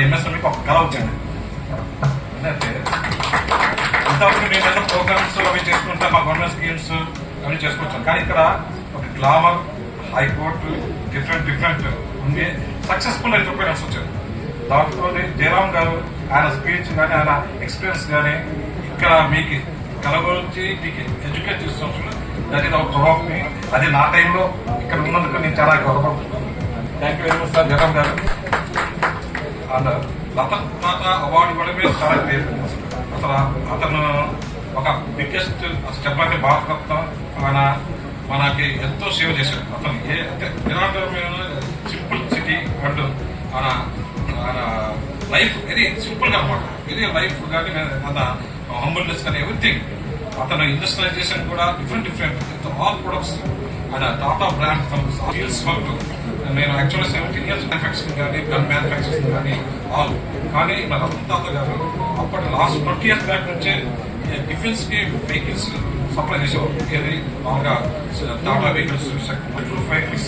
ఎంఎస్ఎంఈకి ఒక కళ వచ్చింది. అంటే ఇంతవరకు నేను ఏదో ప్రోగ్రామ్స్ అవి చేసుకుంటా, మా గవర్నమెంట్ స్కీమ్స్ అవి చేసుకొచ్చాను. కానీ ఇక్కడ ఒక గ్లామర్, హైకోర్టు, డిఫరెంట్ ఉంది. సక్సెస్ఫుల్ ఎంటర్ప్రైనర్స్ వచ్చారు. దాంట్లో జయరామ్ గారు ఆయన స్పీచ్ కానీ ఆయన ఎక్స్పీరియన్స్ కానీ ఇక్కడ మీకు కళ గురించి మీకు ఎడ్యుకేట్ చేస్తున్నారు. That is our proud me. అది నా టైంలో ఇక్కడ ఉన్నందుకు నేను చాలా గౌరవపడుతున్నాను. Thank you very much sir Jayaram garu. And Ratan Tata award ఇవ్వడమే చాలా గ్రేట్. అతను ఒక బిగ్గెస్ట్ చెప్పాలంటే భారతరత్న. ఆయన మనకి ఎంతో సేవ చేశాడు. అతను సింపుల్ సిటీ అండ్ ఆయన లైఫ్ వెరీ సింపుల్ గా అనమాట. వెరీ లైఫ్ కానీ మన హంబుల్నెస్ కానీ ఎవ్రీథింగ్. అతను ఇండస్ట్రియలైజేషన్ కూడా different all products and Tata brand skills work. నేను యాక్చువల్గా 17 years మ్యానుఫ్యాక్చరింగ్ కానీ గన్ మ్యానుఫ్యాక్చరింగ్ కానీ ఆల్. కానీ నా రతన్ టాటా గారు అప్పటి లాస్ట్ 20 years బ్యాక్ నుంచే డిఫెన్స్ కి వెహికల్స్ సప్లై చేసేవారు. ఏది మామూలుగా టాటా వెహికల్స్, వెహికల్స్,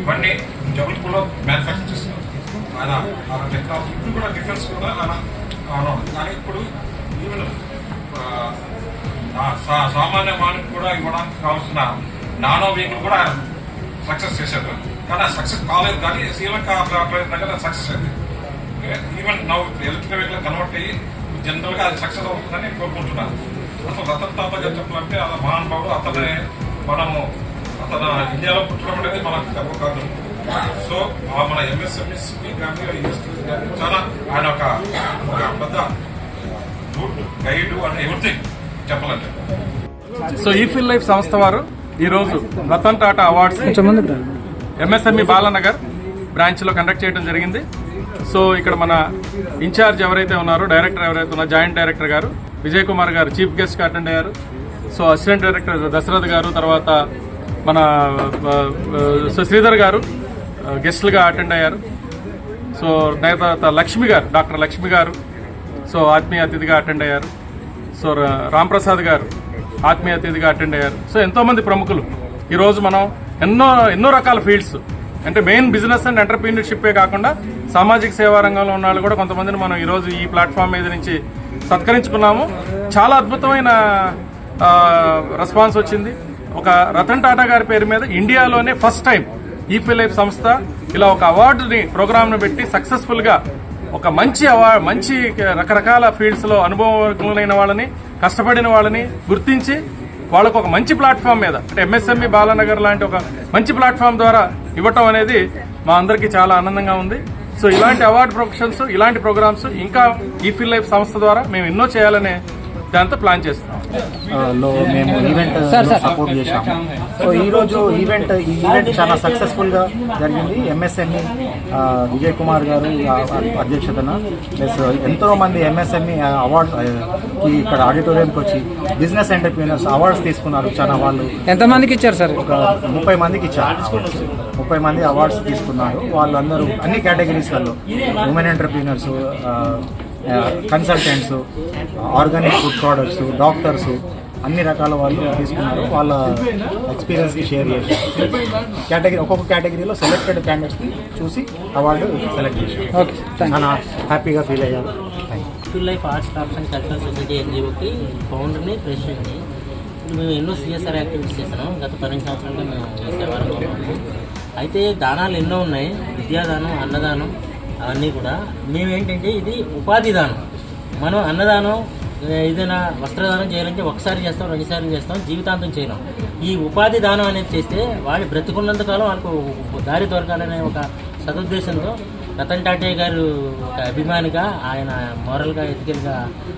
ఇవన్నీ జబల్పూర్లో మ్యానుఫ్యాక్చర్ చేస్తున్నారు. ఆయన టెక్నాలజీ ఇప్పుడు కూడా డిఫెన్స్ కూడా ఆయన కానీ ఇప్పుడు ఈవెన్ సామాన్య మానవునికి కూడా ఇవ్వడానికి కావాల్సిన నానో వెహికల్ కూడా ఆయన సక్సెస్ చేశారు. కానీ ఆ సక్సెస్ కాలేదు. కానీ శ్రీలంక దగ్గర సక్సెస్ అయింది. ఈవెన్ నవ్వు ఎలక్ట్రిక్ వెహికల్ కన్వర్ట్ అయ్యి జనరల్ గా అది సక్సెస్ అవుతుందని కోరుకుంటున్నాను. అసలు రతన్ టాటా గారు చెప్పాలంటే అలా మహానుభావుడు. అతను ఇండియాలో పుట్టడం అనేది మనకు తక్కువ కాదు. సో మన ఎంఎస్ఎంఈస్ కానీ ఇండస్ట్రీస్ కానీ చాలా ఆయన ఒక పెద్ద గుడ్ గైడ్ అండ్ ఎవ్రీథింగ్ చెప్పాలంటే. సో ఈ ఫీల్ లైఫ్ సంస్థ వారు ఈరోజు Ratan Tata awards MSME Balanagar branch లో కండక్ట్ చేయడం జరిగింది. సో ఇక్కడ మన ఇన్ఛార్జ్ ఎవరైతే ఉన్నారో, డైరెక్టర్ ఎవరైతే ఉన్నారో, జాయింట్ డైరెక్టర్ గారు విజయ్ కుమార్ గారు చీఫ్ గెస్ట్ గా అటెండ్ అయ్యారు. సో అసిస్టెంట్ డైరెక్టర్ దశరథ్ గారు, తర్వాత మన శ్రీధర్ గారు గెస్ట్లుగా అటెండ్ అయ్యారు. సో తర్వాత లక్ష్మి గారు, డాక్టర్ లక్ష్మి గారు సో ఆత్మీయ అతిథిగా అటెండ్ అయ్యారు. సో రాంప్రసాద్ గారు ఆత్మీయ అతిథిగా అటెండ్ అయ్యారు. సో ఎంతోమంది ప్రముఖులు ఈరోజు మనం ఎన్నో రకాల ఫీల్డ్స్ అంటే మెయిన్ బిజినెస్ అండ్ ఎంటర్ప్రీనర్షిప్పే కాకుండా సామాజిక సేవా రంగంలో ఉన్న వాళ్ళు కూడా కొంతమందిని మనం ఈరోజు ఈ ప్లాట్ఫామ్ మీద నుంచి సత్కరించుకున్నాము. చాలా అద్భుతమైన రెస్పాన్స్ వచ్చింది. ఒక రతన్ టాటా గారి పేరు మీద ఇండియాలోనే ఫస్ట్ టైం ఈ ఫీల్ లైఫ్ సంస్థ ఇలా ఒక అవార్డుని ప్రోగ్రామ్ను పెట్టి సక్సెస్ఫుల్ గా ఒక మంచి రకరకాల ఫీల్డ్స్ లో అనుభవజ్ఞులైన వాళ్ళని, కష్టపడిన వాళ్ళని గుర్తించి వాళ్ళకు ఒక మంచి ప్లాట్ఫామ్ మీద అంటే ఎంఎస్ఎంఈ బాలానగర్ లాంటి ఒక మంచి ప్లాట్ఫామ్ ద్వారా ఇవ్వటం అనేది మా అందరికీ చాలా ఆనందంగా ఉంది. సో ఇలాంటి అవార్డు ప్రొఫెషన్స్, ఇలాంటి ప్రోగ్రామ్స్ ఇంకా ఈ ఫీల్ లైఫ్ సంస్థ ద్వారా మేము ఎన్నో చేయాలనే దాంతో ప్లాన్ చేస్తున్నాం. మేము ఈవెంట్ సపోర్ట్ చేశాము. సో ఈ ఈవెంట్ చాలా సక్సెస్ఫుల్ గా జరిగింది. ఎంఎస్ఎంఈ విజయ్ కుమార్ గారు అధ్యక్షతన ప్లస్ ఎంతో మంది ఎంఎస్ఎంఈ అవార్డ్స్ ఇక్కడ ఆడిటోరియంకి వచ్చి బిజినెస్ ఎంటర్ప్రీనర్స్ అవార్డ్స్ తీసుకున్నారు. చాలా వాళ్ళు ఎంతమందికి ఇచ్చారు సార్? ఒక 30 మందికి ఇచ్చారు. 30 మంది అవార్డ్స్ తీసుకున్నారు. వాళ్ళందరూ అన్ని కేటగిరీస్లలో women entrepreneurs, consultants, organic food products, doctors, అన్ని రకాల వాళ్ళు తీసుకున్నారు. వాళ్ళ ఎక్స్పీరియన్స్ ని షేర్ చేశారు. ఒక్కొక్క కేటగిరీలో సెలెక్టెడ్ క్యాండిడేట్స్ ని చూసి అవార్డు సెలెక్ట్ చేశారు. చాలా హ్యాపీగా ఫీల్ అయ్యారు. Feel life arts crafts and cultural society ఎన్జిఓకి ఫౌండర్ని, ప్రెసిడెంట్ని. మేము ఎన్నో సిఎస్ఆర్ యాక్టివిటీస్ చేస్తున్నాం. గత 12 సంవత్సరాలుగా మేము ఈ సేవలో ఉన్నాము. అయితే దానాలు ఎన్నో ఉన్నాయి, విద్యాదానం, అన్నదానం, అవన్నీ కూడా. మేమేంటంటే ఇది ఉపాధి దానం. మనం అన్నదానం ఏదైనా వస్త్రదానం చేయాలంటే ఒకసారి చేస్తాం, 2 సార్లు చేస్తాం, జీవితాంతం చేయలేం. ఈ ఉపాధి దానం అనేది చేస్తే వాళ్ళు బ్రతుకున్నంతకాలం వాళ్ళకు దారి దొరకాలనే ఒక సదుద్దేశంతో రతన్ టాటా గారు ఒక అభిమానిగా, ఆయన మోరల్గా, ఎథికల్గా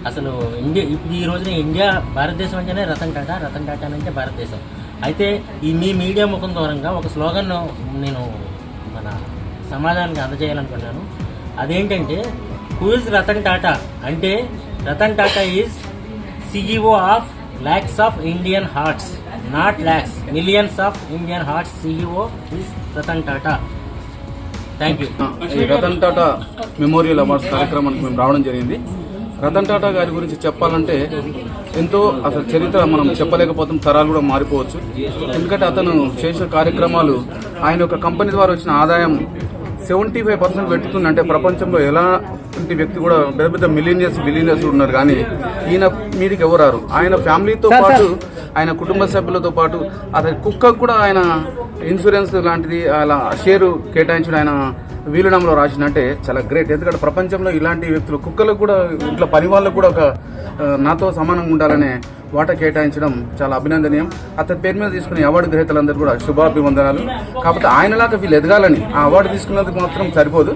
అసలు ఇండియా ఇప్పుడు ఈ రోజున ఇండియా భారతదేశం అంటేనే రతన్ టాటా అంటే భారతదేశం. అయితే ఈ మీ మీడియా ముఖం దూరంగా ఒక స్లోగన్ను నేను మన సమాజానికి అందజేయాలనుకుంటున్నాను. అదేంటంటే హూ ఇస్ రతన్ టాటా అంటే Ratan Tata is CEO of lakhs of Indian hearts, not lakhs, millions of Indian hearts. CEO is Ratan Tata. Thank you. ఈ రతన్ టాటా మెమోరియల్ అవార్డ్స్ కార్యక్రమానికి మేము రావడం జరిగింది. రతన్ టాటా గారి గురించి చెప్పాలంటే ఎంతో అసలు చరిత్ర మనం చెప్పలేకపోతాం, తరాలు కూడా మారిపోవచ్చు. ఎందుకంటే అతను చేసిన కార్యక్రమాలు, ఆయన యొక్క కంపెనీ ద్వారా వచ్చిన ఆదాయం 75% పెట్టుతుందంటే ప్రపంచంలో ఎలాంటి వ్యక్తి కూడా పెద్ద పెద్ద బిలియనర్స్ ఉన్నారు, కానీ ఈయన మీదికి ఎవరారు. ఆయన ఫ్యామిలీతో పాటు ఆయన కుటుంబ సభ్యులతో పాటు అతని కుక్కకు కూడా ఆయన ఇన్సూరెన్స్ లాంటిది అలా షేరు కేటాయించడం ఆయన వీలునామాలో రాసిందంటే చాలా గ్రేట్. ఎందుకంటే ప్రపంచంలో ఇలాంటి వ్యక్తులు కుక్కలకు కూడా ఇంట్లో పని వాళ్ళకు కూడా ఒక నాతో సమానంగా ఉండాలనే వాటా కేటాయించడం చాలా అభినందనీయం. అతని పేరు మీద తీసుకునే అవార్డు గ్రహీతలందరూ కూడా శుభాభివందనాలు. కాకపోతే ఆయనలాగా వీళ్ళు ఎదగాలని, ఆ అవార్డు తీసుకున్నందుకు మాత్రం సరిపోదు,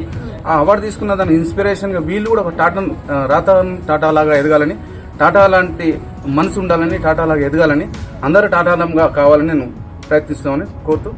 ఆ అవార్డు తీసుకున్న దాని ఇన్స్పిరేషన్గా వీళ్ళు కూడా ఒక టాటా లాగా ఎదగాలని, టాటా లాంటి మనసు ఉండాలని, టాటా లాగా ఎదగాలని, అందరూ టాటాలంగా కావాలని నేను ప్రయత్నిస్తామని కోరుతూ